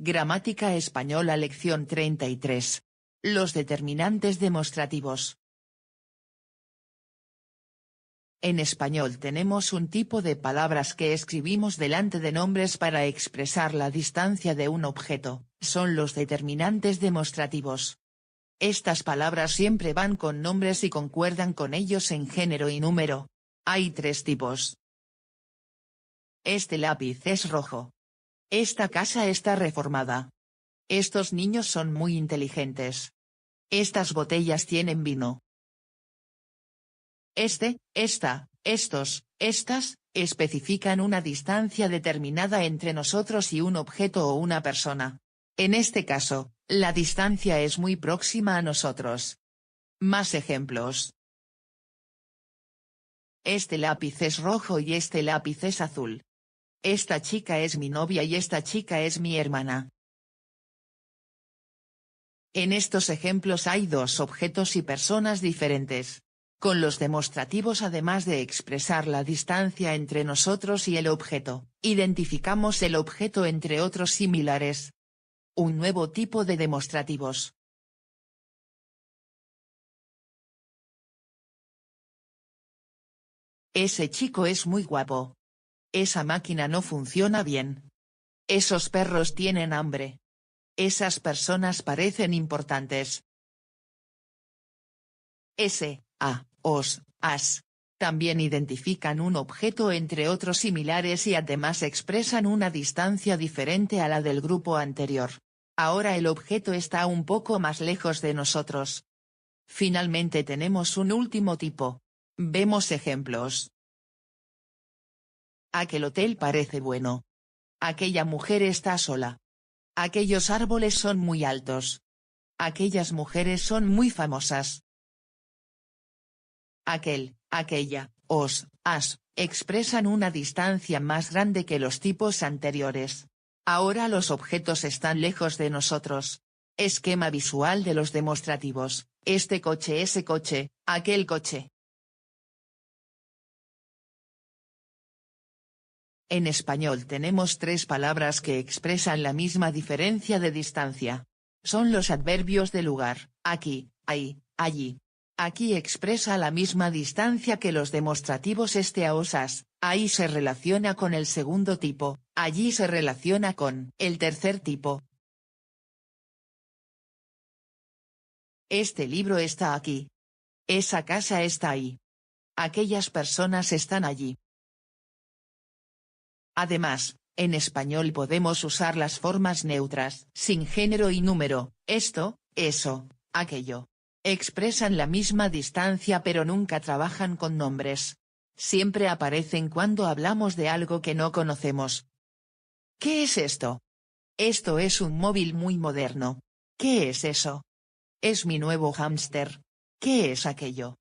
Gramática española lección 33. Los determinantes demostrativos. En español tenemos un tipo de palabras que escribimos delante de nombres para expresar la distancia de un objeto, son los determinantes demostrativos. Estas palabras siempre van con nombres y concuerdan con ellos en género y número. Hay tres tipos. Este lápiz es rojo. Esta casa está reformada. Estos niños son muy inteligentes. Estas botellas tienen vino. Este, esta, estos, estas, especifican una distancia determinada entre nosotros y un objeto o una persona. En este caso, la distancia es muy próxima a nosotros. Más ejemplos. Este lápiz es rojo y este lápiz es azul. Esta chica es mi novia y esta chica es mi hermana. En estos ejemplos hay dos objetos y personas diferentes. Con los demostrativos, además de expresar la distancia entre nosotros y el objeto, identificamos el objeto entre otros similares. Un nuevo tipo de demostrativos. Ese chico es muy guapo. Esa máquina no funciona bien. Esos perros tienen hambre. Esas personas parecen importantes. Ese, a, os, as. También identifican un objeto entre otros similares y además expresan una distancia diferente a la del grupo anterior. Ahora el objeto está un poco más lejos de nosotros. Finalmente tenemos un último tipo. Vemos ejemplos. Aquel hotel parece bueno. Aquella mujer está sola. Aquellos árboles son muy altos. Aquellas mujeres son muy famosas. Aquel, aquella, os, as, expresan una distancia más grande que los tipos anteriores. Ahora los objetos están lejos de nosotros. Esquema visual de los demostrativos: este coche, ese coche, aquel coche. En español tenemos tres palabras que expresan la misma diferencia de distancia. Son los adverbios de lugar: aquí, ahí, allí. Aquí expresa la misma distancia que los demostrativos este, a, os, as. Ahí se relaciona con el segundo tipo, allí se relaciona con el tercer tipo. Este libro está aquí. Esa casa está ahí. Aquellas personas están allí. Además, en español podemos usar las formas neutras, sin género y número: esto, eso, aquello. Expresan la misma distancia pero nunca trabajan con nombres. Siempre aparecen cuando hablamos de algo que no conocemos. ¿Qué es esto? Esto es un móvil muy moderno. ¿Qué es eso? Es mi nuevo hámster. ¿Qué es aquello?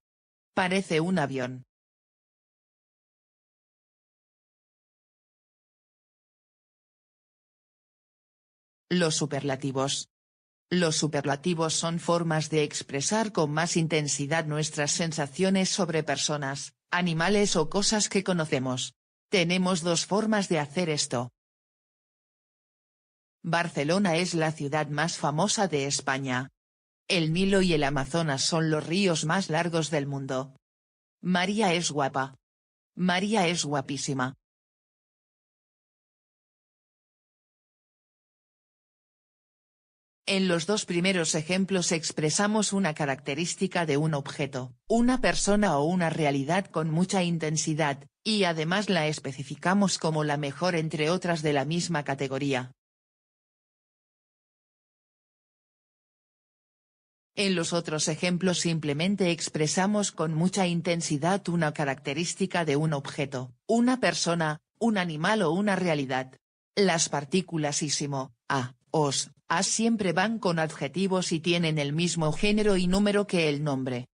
Parece un avión. Los superlativos. Los superlativos son formas de expresar con más intensidad nuestras sensaciones sobre personas, animales o cosas que conocemos. Tenemos dos formas de hacer esto. Barcelona es la ciudad más famosa de España. El Nilo y el Amazonas son los ríos más largos del mundo. María es guapa. María es guapísima. En los dos primeros ejemplos expresamos una característica de un objeto, una persona o una realidad con mucha intensidad, y además la especificamos como la mejor entre otras de la misma categoría. En los otros ejemplos simplemente expresamos con mucha intensidad una característica de un objeto, una persona, un animal o una realidad. Las partículas ísimo, a, os, as siempre van con adjetivos y tienen el mismo género y número que el nombre.